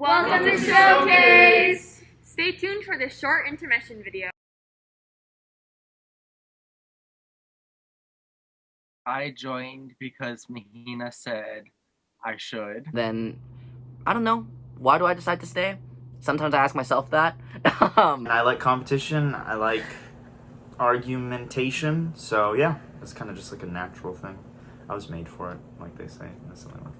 Welcome to Showcase! Stay tuned for this short intermission video. I joined because Mahina said I should. Then, I don't know. Why do I decide to stay? Sometimes I ask myself that. I like competition. I like argumentation. So yeah, it's kind of just like a natural thing. I was made for it, like they say. That's something like that.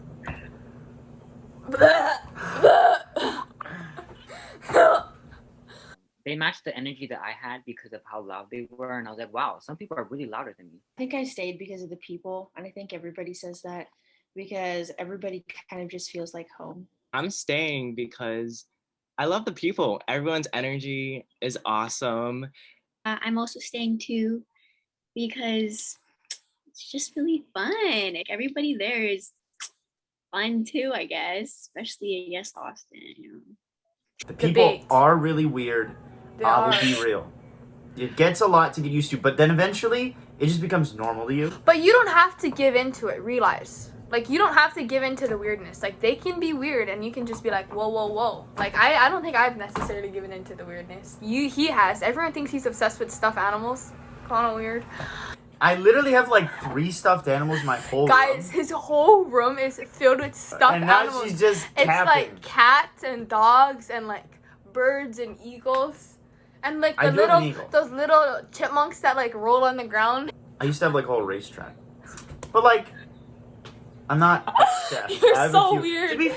They matched the energy that I had because of how loud they were, and I was like, wow, some people are really louder than me. I think I stayed because of the people, and I think everybody says that because everybody kind of just feels like home. I'm staying because I love the people. Everyone's energy is awesome. I'm also staying too because it's just really fun. Like everybody there is fun too, I guess, especially Austin. You know. The people are really weird. I will be real. It gets a lot to get used to, but then eventually it just becomes normal to you. But you don't have to give into it, realize. Like, you don't have to give into the weirdness. Like, they can be weird and you can just be like, whoa, whoa, whoa. Like, I don't think I've necessarily given into the weirdness. He has. Everyone thinks he's obsessed with stuffed animals. Kind of weird. I literally have like 3 stuffed animals in my whole Guys, room. his whole room is filled with stuffed And now animals. she's just It's capping. like cats and dogs and like birds and eagles. And like I do have an eagle. those little chipmunks that like roll on the ground. I used to have like a whole racetrack. But like, I'm not obsessed. You're I have so a few- weird. to be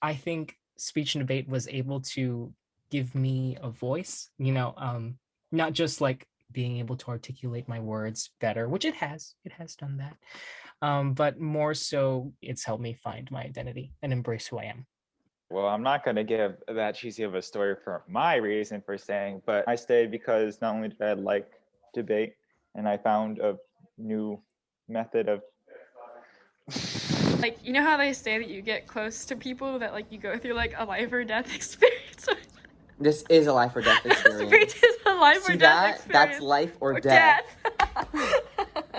I think speech and debate was able to give me a voice, not just like being able to articulate my words better, which it has done that. But more so it's helped me find my identity and embrace who I am. Well, I'm not going to give that cheesy of a story for my reason for staying, but I stayed because not only did I like debate, and I found a new method of like, you know how they say that you get close to people that like you go through like a life or death experience? This is a life or death experience. Speech is a life See or death that? experience. That's life or death.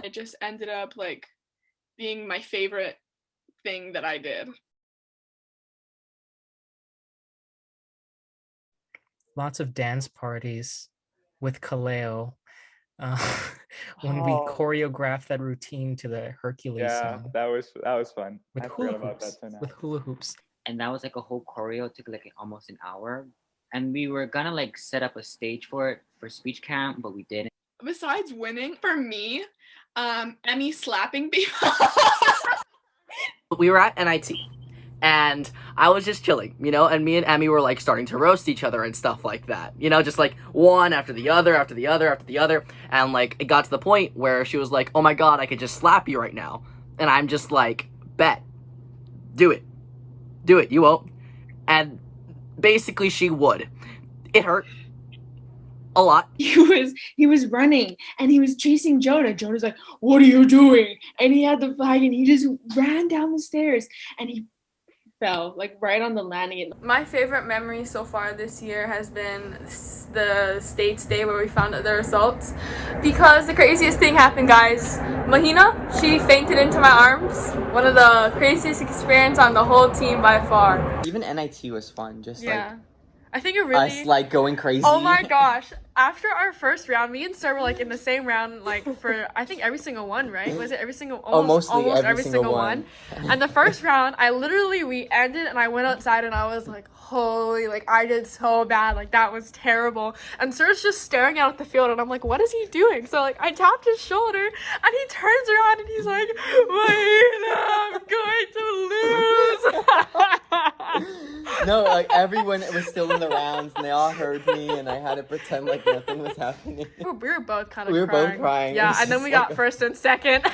It just ended up like being my favorite thing that I did. Lots of dance parties with Kaleo. When we choreographed that routine to the Hercules song. that was fun. With I hula forgot about hoops. that till now. With hula hoops. And that was like a whole choreo. It took like almost an hour. And we were gonna like set up a stage for it for speech camp, but we didn't. Besides winning, for me, Emmy slapping people. We were at NIT, and I was just chilling, and me and Emmy were like starting to roast each other and stuff like that, just like one after the other, after the other, after the other, and like it got to the point where she was like, oh my god, I could just slap you right now, and I'm just like, bet, do it, you won't, and basically she would. It hurt a lot. He was running and he was chasing Jonah. Jonah's like, what are you doing? And he had the flag and he just ran down the stairs and he fell like right on the landing. My favorite memory so far this year has been the States Day where we found out the results, because the craziest thing happened, guys. Mahina, she fainted into my arms. One of the craziest experience on the whole team by far. Even NIT was fun, just Yeah. I think it really us like going crazy. Oh my gosh. After our first round, me and Sir were like in the same round like for I think every single one, right? Was it every single almost every single one? And the first round, we ended and I went outside and I was like, holy, like I did so bad, like that was terrible. And Sir's just staring out at the field and I'm like, what is he doing? So like I tapped his shoulder and he turns around and he's like, Mahina, I'm going to lose. No, like everyone was still in the rounds and they all heard me and I had to pretend like nothing was happening. We were both kind of We were both crying. Yeah, and then we got first and second.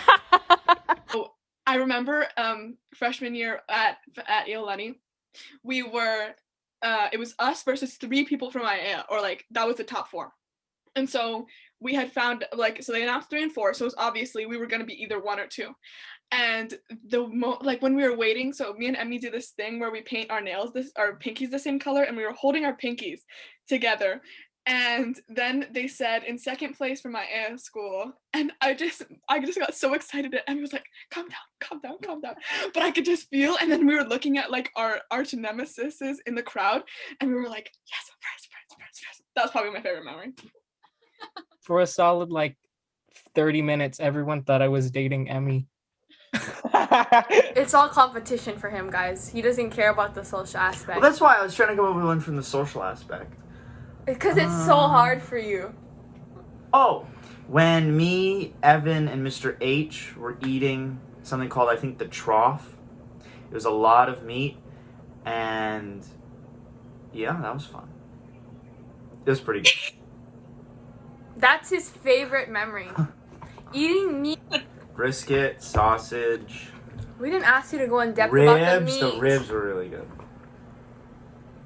I remember freshman year at Iolani, we were it was us versus 3 people from IA, or like that was the top 4. And so we had found so they announced 3 and 4, so it was obviously we were gonna be either 1 or 2. And when we were waiting, so me and Emmy do this thing where we paint our nails our pinkies the same color, and we were holding our pinkies together. And then they said in second place for my AS school, and I just got so excited, and Emmy was like, calm down, calm down, calm down. But I could just feel, and then we were looking at like our arch nemesis in the crowd, and we were like, yes, first. That was probably my favorite memory. For a solid like 30 minutes, everyone thought I was dating Emmy. It's all competition for him, guys. He doesn't care about the social aspect. Well, that's why I was trying to come up with one from the social aspect. Because it's so hard for you. Oh, when me, Evan, and Mr. H were eating something called, I think, the trough. It was a lot of meat, and yeah, that was fun. It was pretty good. That's his favorite memory. Eating meat. Brisket, sausage. We didn't ask you to go in depth about the meat. The ribs were really good.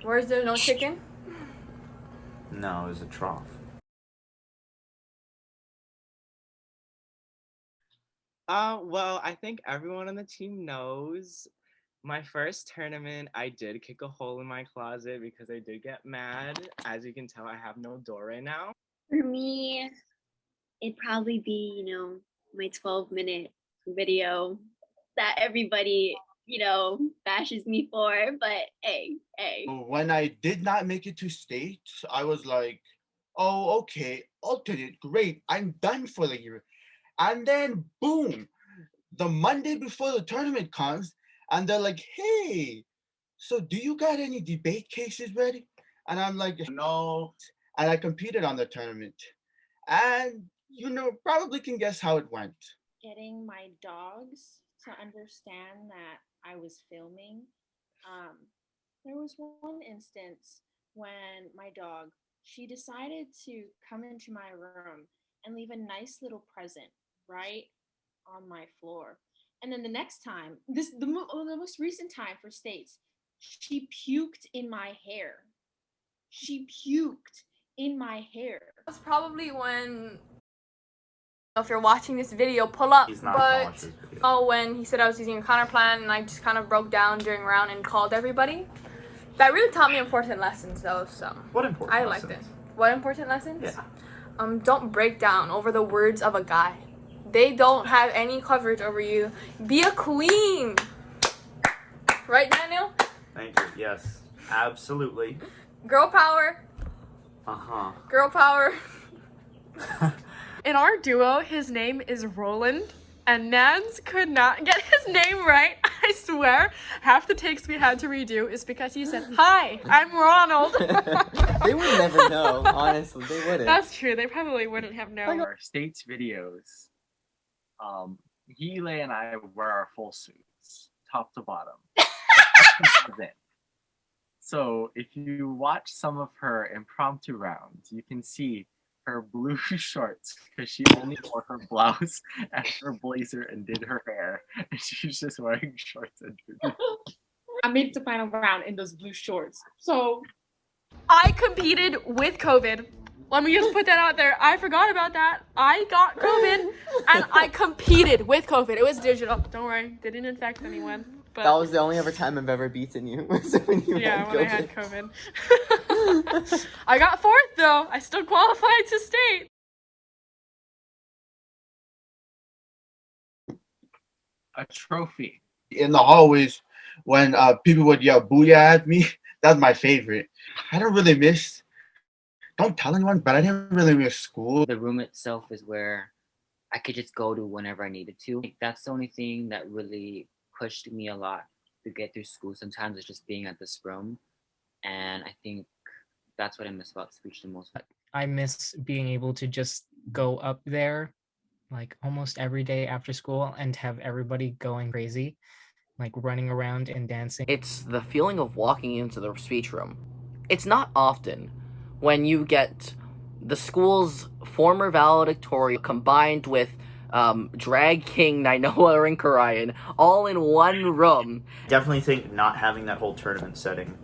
Where's there no chicken? No, it was a trough. Well, I think everyone on the team knows my first tournament, I did kick a hole in my closet because I did get mad. As you can tell, I have no door right now. For me, it'd probably be, my 12-minute video that everybody, bashes me for, but hey. When I did not make it to state, I was like, oh, okay, alternate, great, I'm done for the year. And then, boom, the Monday before the tournament comes, and they're like, hey, so do you got any debate cases ready? And I'm like, no. And I competed on the tournament. And, probably can guess how it went. Getting my dogs to understand that I was filming. There was one instance when my dog, she decided to come into my room and leave a nice little present right on my floor. And then the next time, the most recent time for states, she puked in my hair. That's probably when, if you're watching this video, pull up. He's not gonna watch this video. When he said I was using a counter plan and I just kind of broke down during round and called everybody. That really taught me important lessons though, so. What important I lessons? liked it. What important lessons? Yeah. Don't break down over the words of a guy. They don't have any coverage over you. Be a queen. Right, Daniel? Thank you. Yes, absolutely. Girl power. Uh-huh. Girl power. In our duo, his name is Roland, and Nans could not get his name right. I swear, half the takes we had to redo is because he said, "Hi, I'm Ronald." They would never know, honestly. They wouldn't. That's true. They probably wouldn't have known. Our states videos, Hele and I wear our full suits, top to bottom. So if you watch some of her impromptu rounds, you can see her blue shorts because she only wore her blouse and her blazer and did her hair, and she's just wearing shorts and booties. I made it to final round in those blue shorts. So I competed with COVID. Let me just put that out there. I forgot about that. I got COVID and I competed with COVID. It was digital. Don't worry. Didn't infect anyone. But that was the only ever time I've ever beaten you. Was when you yeah, had when I had COVID. I got fourth though. I still qualified to state. A trophy. In the hallways, when people would yell "booyah" at me, that's my favorite. I don't really miss. Don't tell anyone, but I didn't really miss school. The room itself is where I could just go to whenever I needed to. That's the only thing that really pushed me a lot to get through school. Sometimes it's just being at this room, and I think that's what I miss about speech the most. I miss being able to just go up there like almost every day after school and have everybody going crazy, like running around and dancing. It's the feeling of walking into the speech room. It's not often when you get the school's former valedictorian combined with drag king Nainoa Rinkarayan all in one room. Definitely think not having that whole tournament setting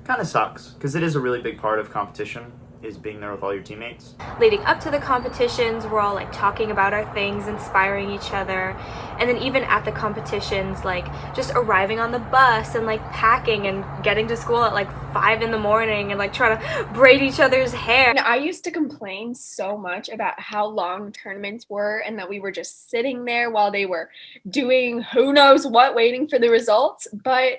kind of sucks because it is a really big part of competition. is being there with all your teammates. Leading up to the competitions, we're all like talking about our things, inspiring each other. And then even at the competitions, like just arriving on the bus and like packing and getting to school at like 5 in the morning and like trying to braid each other's hair. I used to complain so much about how long tournaments were and that we were just sitting there while they were doing who knows what, waiting for the results. But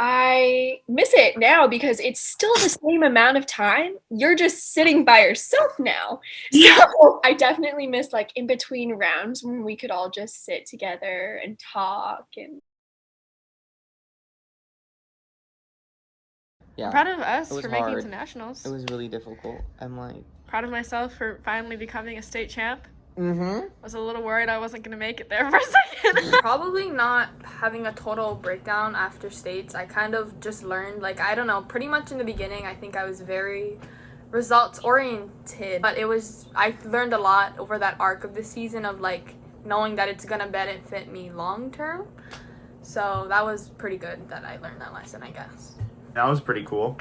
I miss it now because it's still the same amount of time. You're just sitting by yourself now. So I definitely miss like in between rounds when we could all just sit together and talk. And Yeah. I'm proud of us it was for making it hard. to nationals. It was really difficult. I'm like, Proud of myself for finally becoming a state champ. mm-hmm. Was a little worried I wasn't gonna make it there for a second. Probably not having a total breakdown after states. I kind of just learned, like, I don't know, pretty much in the beginning, I think I was very results oriented, but I learned a lot over that arc of the season of like knowing that it's gonna benefit me long term. So that was pretty good that I learned that lesson, I guess. That was pretty cool.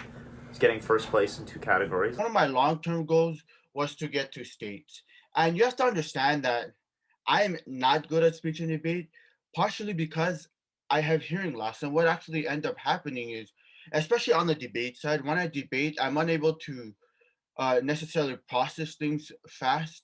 It's getting first place in 2 categories. One of my long-term goals was to get to states. And you have to understand that I am not good at speech and debate, partially because I have hearing loss. And what actually ends up happening is, especially on the debate side, when I debate, I'm unable to necessarily process things fast.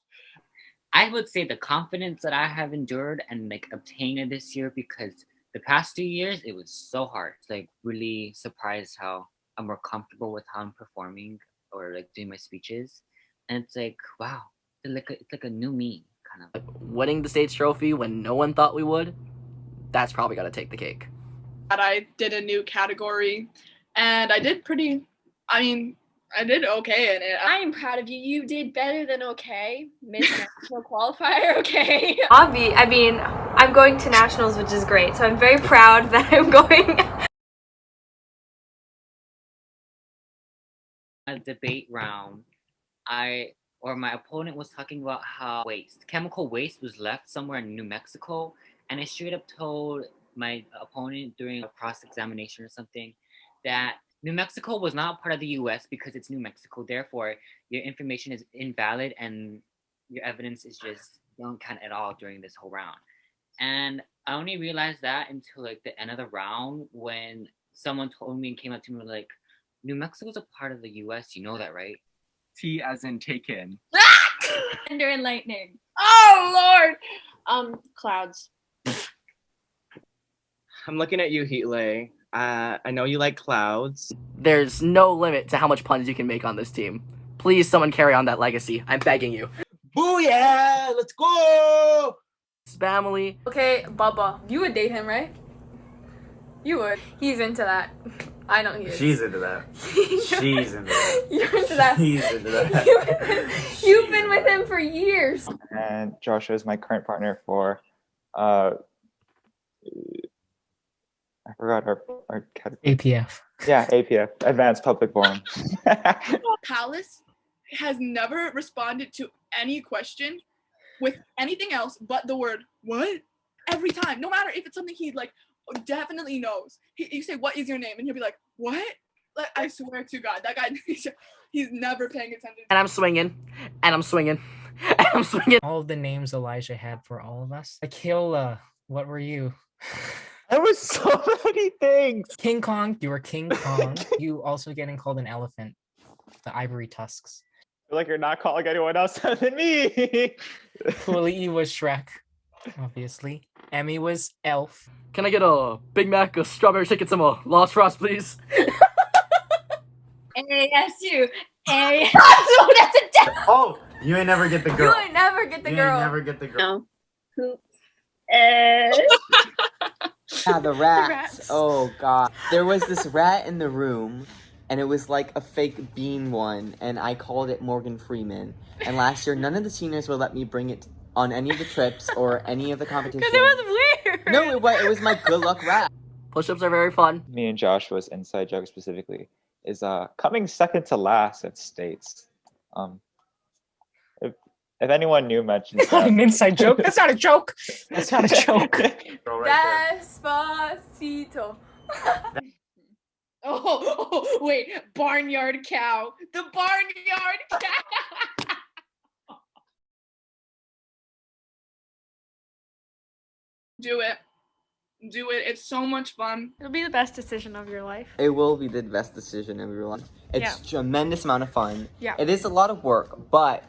I would say the confidence that I have endured and like obtained this year, because the past 2 years it was so hard. It's like really surprised how I'm more comfortable with how I'm performing or like doing my speeches, and it's like wow, it's like a new me kind of. Winning the state's trophy when no one thought we would, that's probably gotta take the cake. I did a new category and I did I did okay in it. I am proud of you. You did better than okay. Miss National Qualifier, okay. I'm going to nationals, which is great. So I'm very proud that I'm going. A debate round, my opponent was talking about how chemical waste was left somewhere in New Mexico, and I straight up told my opponent during a cross-examination or something that New Mexico was not part of the US because it's New Mexico, therefore your information is invalid and your evidence is just don't count at all during this whole round. And I only realized that until like the end of the round when someone told me and came up to me like, New Mexico's a part of the US, you know that, right? T as in taken. Thunder and lightning. Oh Lord! Clouds. I'm looking at you, Heatley. I know you like clouds. There's no limit to how much puns you can make on this team. Please, someone carry on that legacy. I'm begging you. Booyah! Let's go! Family. Okay, Bubba, you would date him, right? You would. He's into that. I know he is. She's into that. She's into that. You're into that. He's into that. You've been with him for years. And Joshua is my current partner for I forgot our category. APF. Yeah, APF, Advanced Public Forum. Palace has never responded to any question with anything else but the word what every time, no matter if it's something he like definitely knows. You say what is your name and he'll be like what, like I swear to God that guy he's never paying attention. And I'm swinging and I'm swinging and I'm swinging. All of the names Elijah had for all of us. Akila, what were you? There was so many things. King Kong, you were King Kong. You also getting called an elephant. The ivory tusks. I feel like you're not calling anyone else other than me. Fully was Shrek, obviously. Emmy was Elf. Can I get a Big Mac, a strawberry chicken, some Lost Frost, please? ASU. ASU. That's a death. Oh, you ain't never get the girl. You ain't never get the You girl. ain't never get the girl. No. Who? Yeah, the rats. Oh god. There was this rat in the room, and it was like a fake bean one, and I called it Morgan Freeman. And last year, none of the seniors would let me bring it on any of the trips or any of the competitions. Because it was weird. No, it was my good luck rat. Push-ups are very fun. Me and Joshua's inside joke specifically is coming second to last at states. If anyone new mentions that. An inside joke? That's not a joke. That's not a joke. Despacito. Oh, wait, barnyard cow. The barnyard cow. Do it. Do it. It's so much fun. It'll be the best decision of your life. It will be the best decision of your life. It's Yeah. tremendous amount of fun. Yeah. It is a lot of work, but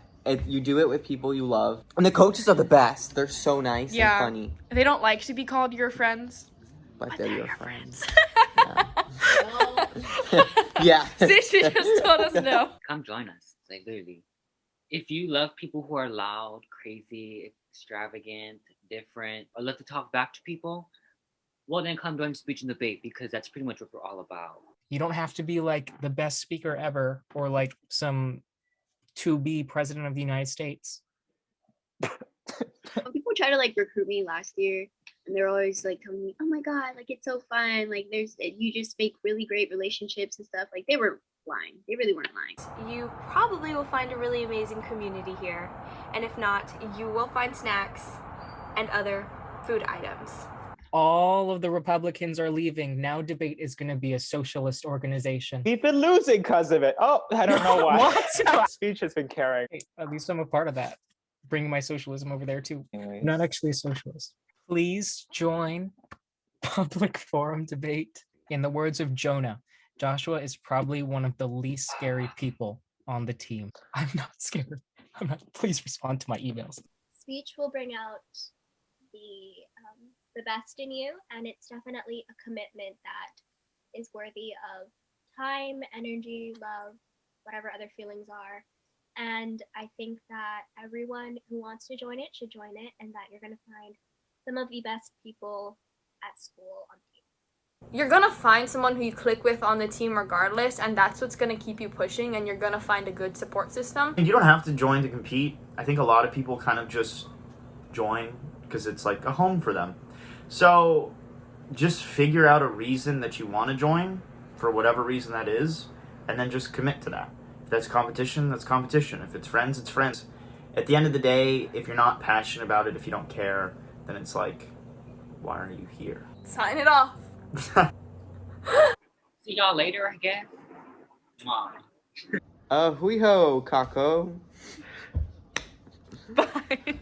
you do it with people you love. And the coaches are the best. They're so nice and funny. They don't like to be called your friends. But they're your friends. Yeah. Yeah. See, she just told us no. Come join us. Like, literally. If you love people who are loud, crazy, extravagant, different, or love to talk back to people, well, then come join Speech and Debate, because that's pretty much what we're all about. You don't have to be like the best speaker ever or like some to be president of the United States. People try to like recruit me last year, and they're always like telling me, "Oh my god, like it's so fun! Like you just make really great relationships and stuff." Like they were lying. They really weren't lying. You probably will find a really amazing community here, and if not, you will find snacks and other food items. All of the Republicans are leaving. Now Debate is going to be a socialist organization. We've been losing because of it. Oh, I don't know why. What? Speech has been carrying. Hey, at least I'm a part of that. Bringing my socialism over there too. Anyways. I'm not actually a socialist. Please join Public Forum Debate. In the words of Jonah, Joshua is probably one of the least scary people on the team. I'm not scared. I'm not. Please respond to my emails. Speech will bring out the best in you, and it's definitely a commitment that is worthy of time, energy, love, whatever other feelings are. And I think that everyone who wants to join it should join it, and that you're going to find some of the best people at school on the team. You're gonna find someone who you click with on the team regardless, and that's what's gonna keep you pushing, and you're gonna find a good support system. You don't have to join to compete. I think a lot of people kind of just join because it's like a home for them. So just figure out a reason that you want to join, for whatever reason that is, and then just commit to that. If that's competition, that's competition. If it's friends, it's friends. At the end of the day, if you're not passionate about it, if you don't care, then it's like, why are you here? Sign it off. See y'all later, I guess. Hui ho, Kako. Bye.